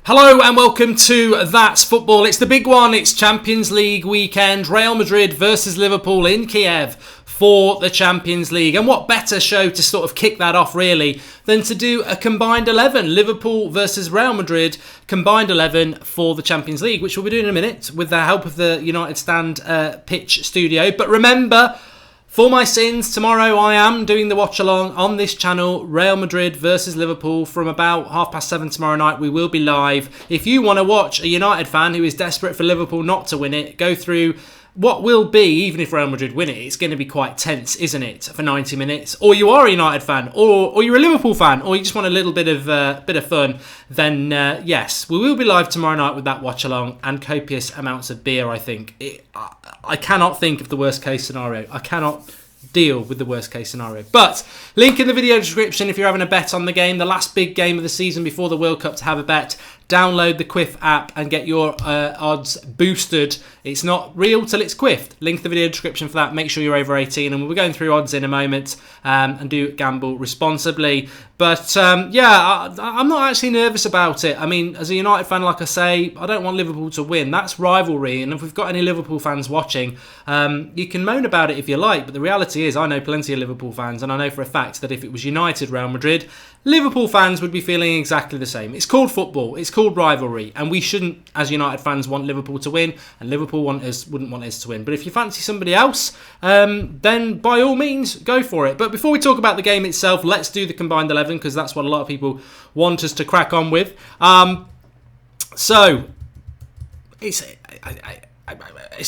Hello and welcome to That's Football. It's the big one. It's Champions League weekend. Real Madrid versus Liverpool in Kiev for the Champions League. And what better show to sort of kick that off really than to do a combined 11. Liverpool versus Real Madrid, combined 11 for the Champions League, which we'll be doing in a minute with the help of the United Stand pitch studio. But remember, for my sins, tomorrow I am doing the watch along on this channel, Real Madrid versus Liverpool from about 7:30 tomorrow night. We will be live. If you want to watch a United fan who is desperate for Liverpool not to win it, go through what will be, even if Real Madrid win it, it's going to be quite tense, isn't it, for 90 minutes? Or you are a United fan, or you're a Liverpool fan, or you just want a little bit of fun, then yes, we will be live tomorrow night with that watch along and copious amounts of beer, I think. I cannot think of the worst case scenario. I cannot deal with the worst case scenario. But link in the video description if you're having a bet on the game, the last big game of the season before the World Cup to have a bet. Download the Quiff app and get your odds boosted. It's not real till it's quiffed. Link the video description for that. Make sure you're over 18, and we'll be going through odds in a moment, and do gamble responsibly. But yeah, I'm not actually nervous about it. I mean, as a United fan, like I say, I don't want Liverpool to win. That's rivalry, and if we've got any Liverpool fans watching, you can moan about it if you like, but the reality is I know plenty of Liverpool fans, and I know for a fact that if it was United Real Madrid, Liverpool fans would be feeling exactly the same. It's called football, it's called rivalry, and we shouldn't, as United fans, want Liverpool to win, and Liverpool wouldn't want us to win. But if you fancy somebody else, then by all means, go for it. But before we talk about the game itself, let's do the combined 11, because that's what a lot of people want us to crack on with. So, it's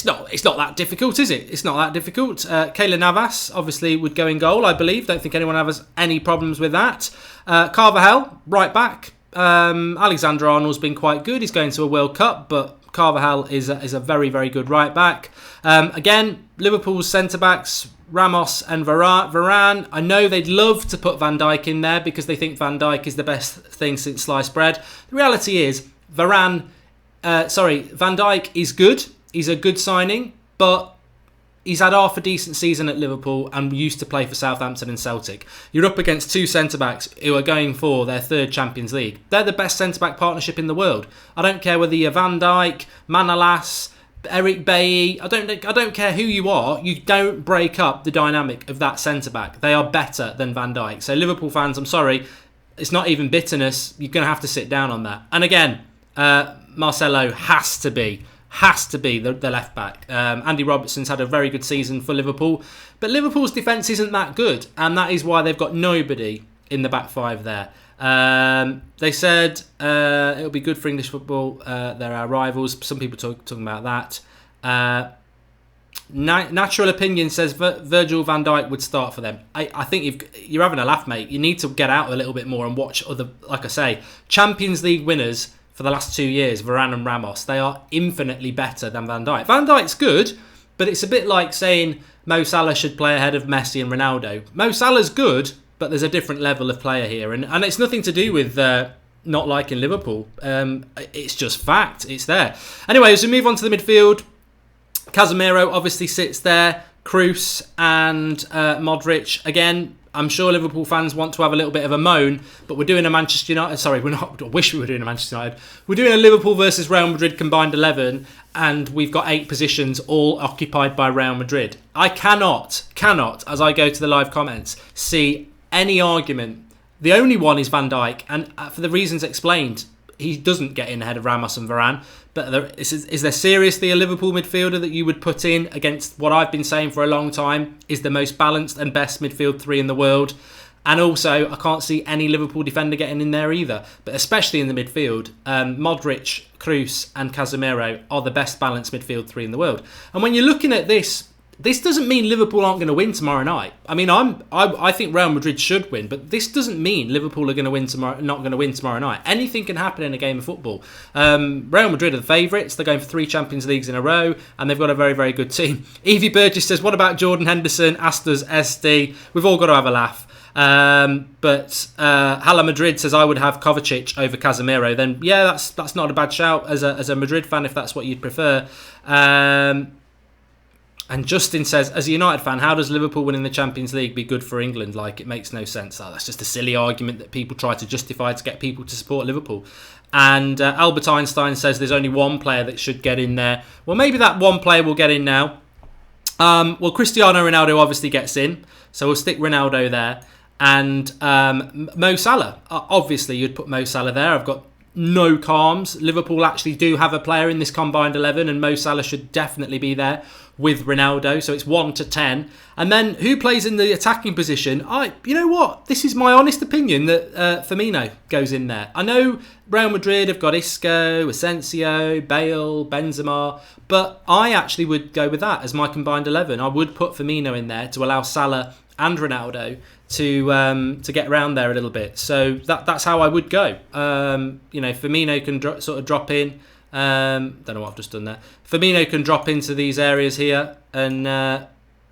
not that difficult, is it? It's not that difficult. Keylor Navas obviously would go in goal, I believe. Don't think anyone has any problems with that. Carvajal, right back. Alexander Arnold's been quite good. He's going to a World Cup, but Carvajal is a very, very good right back. Again, Liverpool's centre-backs, Ramos and Varane. I know they'd love to put Van Dijk in there because they think Van Dijk is the best thing since sliced bread. The reality is, Van Dijk is good. He's a good signing, but he's had half a decent season at Liverpool and used to play for Southampton and Celtic. You're up against two centre-backs who are going for their third Champions League. They're the best centre-back partnership in the world. I don't care whether you're Van Dijk, Manolas, Eric Bailly. I don't care who you are. You don't break up the dynamic of that centre-back. They are better than Van Dijk. So Liverpool fans, I'm sorry, it's not even bitterness. You're going to have to sit down on that. And again, Marcelo has to be the left back. Andy Robertson's had a very good season for Liverpool, but Liverpool's defence isn't that good, and that is why they've got nobody in the back five there. They said it'll be good for English football. They're our rivals. Some people talking about that. Natural Opinion says Virgil van Dijk would start for them. I think you're having a laugh, mate. You need to get out a little bit more and watch other, like I say, Champions League winners for the last 2 years, Varane and Ramos. They are infinitely better than Van Dijk. Van Dijk's good, but it's a bit like saying Mo Salah should play ahead of Messi and Ronaldo. Mo Salah's good, but there's a different level of player here. And it's nothing to do with not liking Liverpool. It's just fact. It's there. Anyway, as we move on to the midfield, Casemiro obviously sits there. Kroos and Modric. Again, I'm sure Liverpool fans want to have a little bit of a moan, but we're doing a Manchester United... Sorry, we're not. I wish we were doing a Manchester United. We're doing a Liverpool versus Real Madrid combined 11, and we've got 8 positions all occupied by Real Madrid. I cannot, as I go to the live comments, see any argument. The only one is Van Dijk, and for the reasons explained, he doesn't get in ahead of Ramos and Varane. But is there seriously a Liverpool midfielder that you would put in against what I've been saying for a long time is the most balanced and best midfield three in the world? And also, I can't see any Liverpool defender getting in there either. But especially in the midfield, Modric, Kroos and Casemiro are the best balanced midfield three in the world. And when you're looking at this doesn't mean Liverpool aren't going to win tomorrow night. I mean, I think Real Madrid should win, but this doesn't mean Liverpool are going to win tomorrow, not going to win tomorrow night. Anything can happen in a game of football. Real Madrid are the favourites. They're going for 3 Champions Leagues in a row, and they've got a very, very good team. Evie Burgess says, "What about Jordan Henderson?" Asked us SD. We've all got to have a laugh. But Hala Madrid says, "I would have Kovacic over Casemiro." Then yeah, that's not a bad shout as a Madrid fan if that's what you'd prefer. And Justin says, as a United fan, how does Liverpool winning the Champions League be good for England? Like, it makes no sense. Oh, that's just a silly argument that people try to justify to get people to support Liverpool. And Albert Einstein says there's only one player that should get in there. Well, maybe that one player will get in now. Well, Cristiano Ronaldo obviously gets in, so we'll stick Ronaldo there. And Mo Salah. Obviously, you'd put Mo Salah there. I've got no qualms. Liverpool actually do have a player in this combined 11, and Mo Salah should definitely be there with Ronaldo. So it's 1 to 10. And then who plays in the attacking position? You know what? This is my honest opinion that Firmino goes in there. I know Real Madrid have got Isco, Asensio, Bale, Benzema, but I actually would go with that as my combined 11. I would put Firmino in there to allow Salah and Ronaldo to get around there a little bit. So that's how I would go. Firmino can sort of drop in. Don't know what I've just done there. Firmino can drop into these areas here, and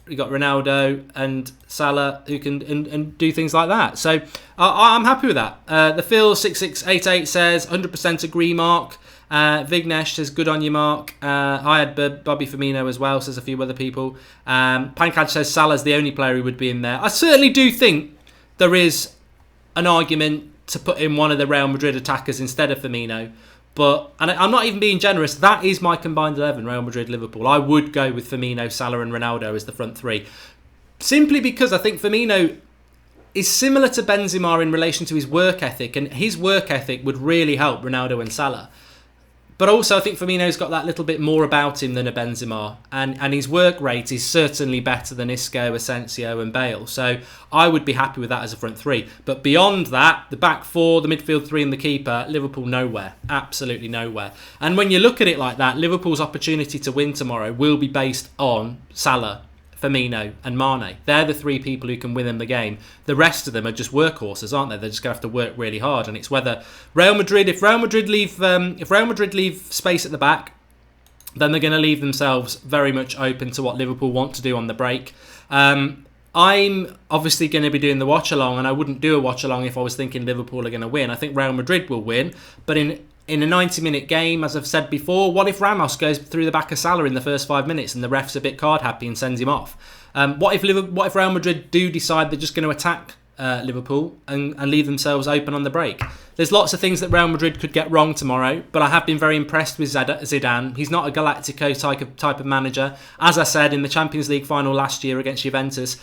we got Ronaldo and Salah who can and do things like that. So I'm happy with that. The Phil 6688 says 100% agree, Mark. Vignesh says good on you, Mark. I had Bobby Firmino as well, says a few other people. Pankaj says Salah's the only player who would be in there. I certainly do think there is an argument to put in one of the Real Madrid attackers instead of Firmino. But, and I'm not even being generous, that is my combined 11, Real Madrid, Liverpool. I would go with Firmino, Salah and Ronaldo as the front three. Simply because I think Firmino is similar to Benzema in relation to his work ethic, and his work ethic would really help Ronaldo and Salah. But also I think Firmino's got that little bit more about him than a Benzema, and his work rate is certainly better than Isco, Asensio and Bale. So I would be happy with that as a front three. But beyond that, the back four, the midfield three and the keeper, Liverpool nowhere. Absolutely nowhere. And when you look at it like that, Liverpool's opportunity to win tomorrow will be based on Salah, Firmino and Mane. They're the three people who can win them the game. The rest of them are just workhorses, aren't they? They're just going to have to work really hard. And it's whether Real Madrid, if Real Madrid leave space at the back, then they're going to leave themselves very much open to what Liverpool want to do on the break. I'm obviously going to be doing the watch along, and I wouldn't do a watch along if I was thinking Liverpool are going to win. I think Real Madrid will win, but in a 90-minute game, as I've said before, what if Ramos goes through the back of Salah in the first 5 minutes and the ref's a bit card happy and sends him off? What if Real Madrid do decide they're just going to attack Liverpool and leave themselves open on the break? There's lots of things that Real Madrid could get wrong tomorrow, but I have been very impressed with Zidane. He's not a Galactico type of manager. As I said in the Champions League final last year against Juventus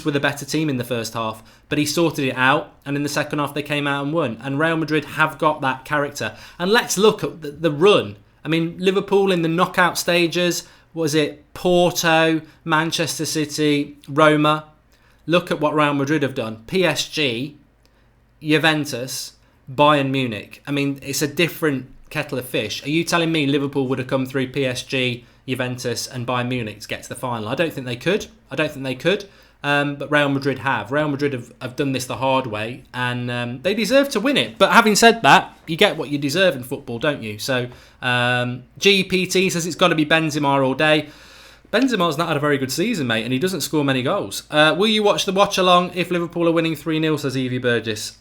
were the better team in the first half, but he sorted it out, and in the second half they came out and won. And Real Madrid have got that character. And let's look at the run. I mean, Liverpool in the knockout stages, was it Porto, Manchester City, Roma? Look at what Real Madrid have done. PSG, Juventus, Bayern Munich. I mean, it's a different kettle of fish. Are you telling me Liverpool would have come through PSG, Juventus and Bayern Munich to get to the final? I don't think they could. But Real Madrid have. Real Madrid have done this the hard way, and they deserve to win it. But having said that, you get what you deserve in football, don't you? So GPT says it's got to be Benzema all day. Benzema's not had a very good season, mate, and he doesn't score many goals. Will you watch the watch-along if Liverpool are winning 3-0, says Evie Burgess?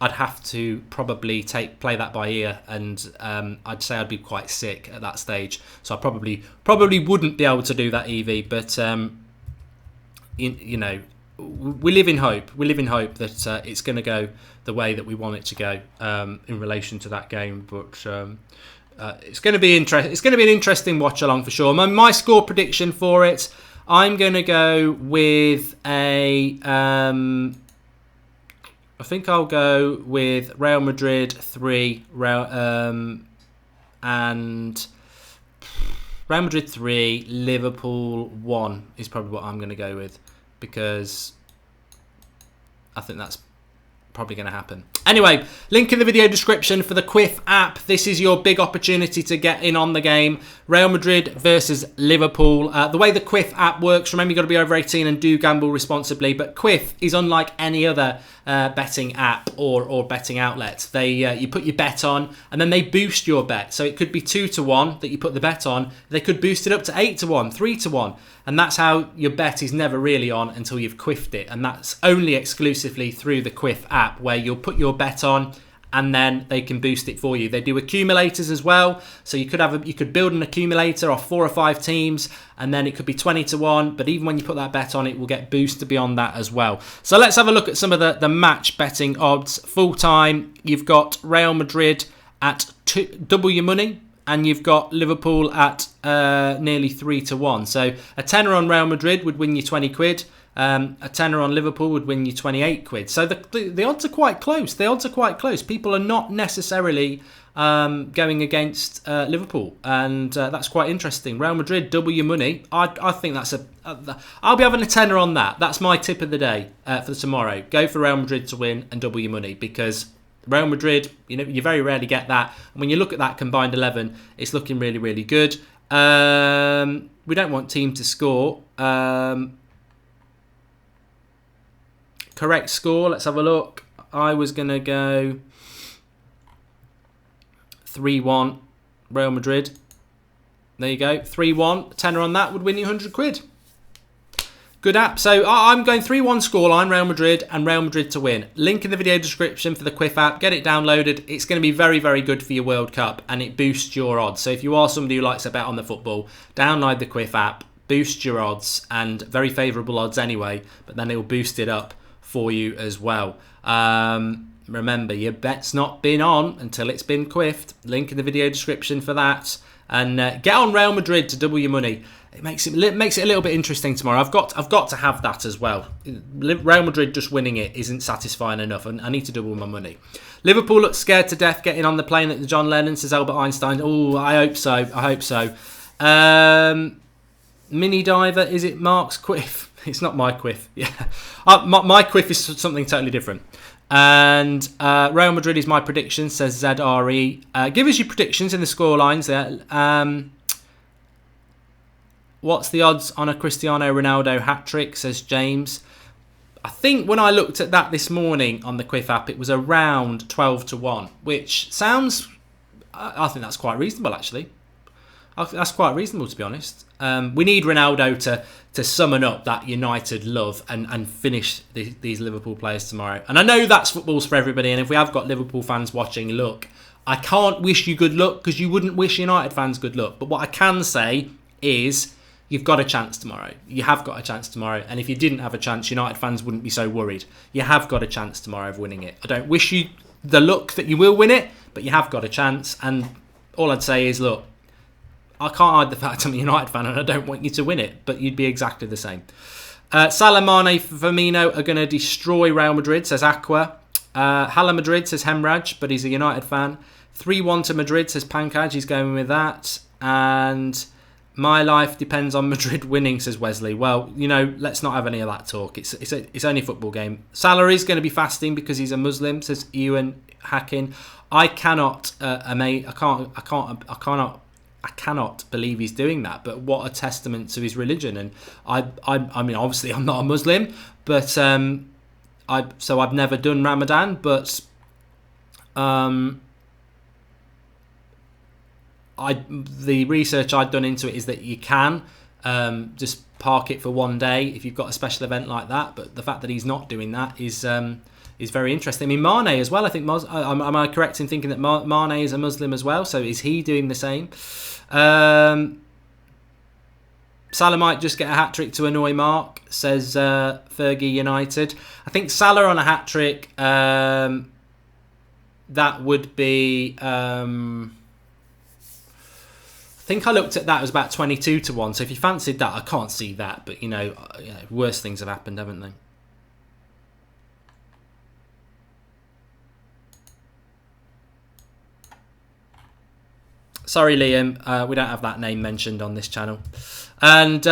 I'd have to probably play that by ear, and I'd say I'd be quite sick at that stage. So I probably wouldn't be able to do that, Evie, but you know, we live in hope. We live in hope that it's going to go the way that we want it to go in relation to that game. But it's going to be interesting. It's going to be an interesting watch along for sure. My score prediction for it, I'm going to go with I think I'll go with Real Madrid 3, and Real Madrid 3, Liverpool 1 is probably what I'm going to go with, because I think that's probably going to happen. Anyway, link in the video description for the Quiff app. This is your big opportunity to get in on the game. Real Madrid versus Liverpool. The way the Quiff app works, remember you've got to be over 18 and do gamble responsibly, but Quiff is unlike any other betting app or betting outlet. You put your bet on and then they boost your bet. So it could be 2-1 that you put the bet on. They could boost it up to 8-1, 3-1. And that's how your bet is never really on until you've quiffed it. And that's only exclusively through the Quiff app, where you'll put your bet on and then they can boost it for you. They do accumulators as well, so you could build an accumulator off 4 or 5 teams, and then it could be 20 to 1. But even when you put that bet on, it will get boosted beyond that as well. So let's have a look at some of the match betting odds. Full time, you've got Real Madrid at double your money, and you've got Liverpool at nearly 3 to 1. So a tenner on Real Madrid would win you 20 quid. A tenner on Liverpool would win you 28 quid. So the odds are quite close. The odds are quite close. People are not necessarily going against Liverpool, and that's quite interesting. Real Madrid, double your money. I think that's I'll be having a tenner on that. That's my tip of the day for tomorrow. Go for Real Madrid to win and double your money, because Real Madrid, you very rarely get that. And when you look at that combined 11, it's looking really, really good. We don't want team to score. Correct score, let's have a look. I was going to go 3-1 Real Madrid. There you go, 3-1. Tenner on that would win you 100 quid. Good app. So I'm going 3-1 scoreline, Real Madrid, and Real Madrid to win. Link in the video description for the Quiff app. Get it downloaded. It's going to be very, very good for your World Cup, and it boosts your odds. So if you are somebody who likes to bet on the football, download the Quiff app, boost your odds, and very favourable odds anyway, but then it will boost it up for you as well. Remember, your bet's not been on until it's been quiffed. Link in the video description for that. And get on Real Madrid to double your money. It makes it a little bit interesting tomorrow. I've got to have that as well. Real Madrid just winning it isn't satisfying enough, and I need to double my money. Liverpool look scared to death getting on the plane at the John Lennon, says Albert Einstein. Oh, I hope so. Mini Diver, is it Mark's quiff? It's not my quiff. Yeah, my quiff is something totally different. And Real Madrid is my prediction, says ZRE. Give us your predictions in the scorelines there. What's the odds on a Cristiano Ronaldo hat-trick, says James. I think when I looked at that this morning on the Quiff app, it was around 12 to 1, which sounds... I think that's quite reasonable, actually. That's quite reasonable, to be honest. We need Ronaldo to summon up that United love and finish these Liverpool players tomorrow. And I know that's football's for everybody, and if we have got Liverpool fans watching, look, I can't wish you good luck because you wouldn't wish United fans good luck. But what I can say is you've got a chance tomorrow. You have got a chance tomorrow. And if you didn't have a chance, United fans wouldn't be so worried. You have got a chance tomorrow of winning it. I don't wish you the luck that you will win it, but you have got a chance. And all I'd say is, look, I can't hide the fact I'm a United fan and I don't want you to win it, but you'd be exactly the same. Salah, Mane, Firmino are going to destroy Real Madrid, says Aqua. Hala Madrid, says Hemraj, but he's a United fan. 3-1 to Madrid, says Pankaj, he's going with that. And my life depends on Madrid winning, says Wesley. Well, let's not have any of that talk. It's only a football game. Salah is going to be fasting because he's a Muslim, says Ewan Hacking. I cannot believe he's doing that, but what a testament to his religion. And I mean, obviously I'm not a Muslim, but I've never done Ramadan, but the research I'd done into it is that you can just park it for one day if you've got a special event like that. But the fact that he's not doing that is very interesting. I mean, Mane as well. I think am I correct in thinking that Mane is a Muslim as well? So is he doing the same? Salah might just get a hat-trick to annoy Mark, says Fergie United. I think Salah on a hat-trick, that would be... I think I looked at that, it was about 22 to 1. So if you fancied that, I can't see that. But, worse things have happened, haven't they? Sorry, Liam, we don't have that name mentioned on this channel. And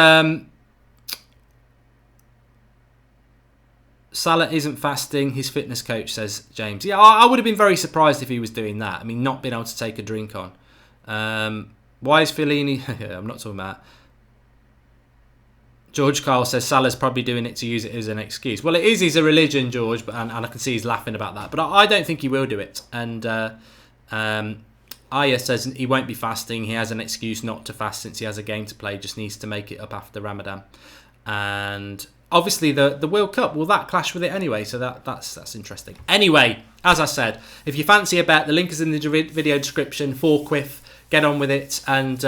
Salah isn't fasting, his fitness coach, says James. Yeah, I would have been very surprised if he was doing that. I mean, not being able to take a drink on. Why is Fellaini... I'm not talking about... George Carl says Salah's probably doing it to use it as an excuse. Well, it is his religion, George, and I can see he's laughing about that. But I don't think he will do it. And... Aya says he won't be fasting. He has an excuse not to fast since he has a game to play. Just needs to make it up after Ramadan. And obviously the World Cup, will that clash with it anyway? So that's interesting. Anyway, as I said, if you fancy a bet, the link is in the video description. Forthwith, get on with it, and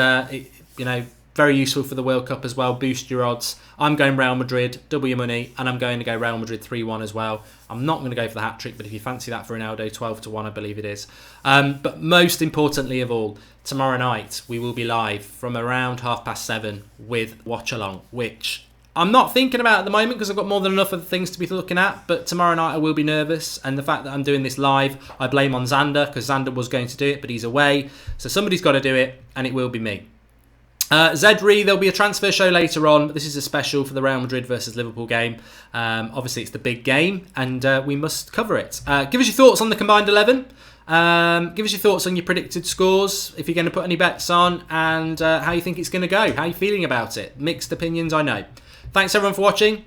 very useful for the World Cup as well. Boost your odds. I'm going Real Madrid, double your money, and I'm going to go Real Madrid 3-1 as well. I'm not going to go for the hat trick, but if you fancy that for Ronaldo, 12-1, I believe it is. But most importantly of all, tomorrow night we will be live from around 7:30 with Watch Along, which I'm not thinking about at the moment because I've got more than enough other things to be looking at. But tomorrow night I will be nervous, and the fact that I'm doing this live, I blame on Xander, because Xander was going to do it, but he's away. So somebody's got to do it, and it will be me. Zedri, there'll be a transfer show later on, but this is a special for the Real Madrid versus Liverpool game. Obviously, it's the big game, and we must cover it. Give us your thoughts on the combined 11. Give us your thoughts on your predicted scores, if you're going to put any bets on, and how you think it's going to go. How are you feeling about it? Mixed opinions, I know. Thanks, everyone, for watching,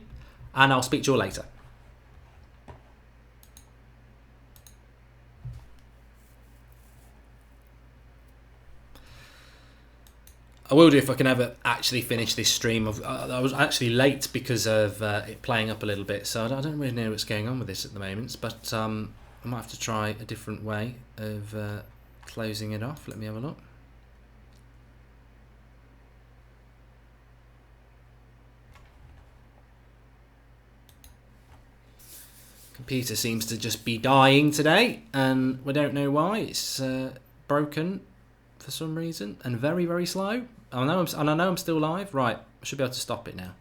and I'll speak to you all later. I will do if I can ever actually finish this stream. I was actually late because of it playing up a little bit, so I don't really know what's going on with this at the moment. But I might have to try a different way of closing it off. Let me have a look. Computer seems to just be dying today, and we don't know why. It's broken for some reason and very, very slow. I know I'm still live. Right, I should be able to stop it now.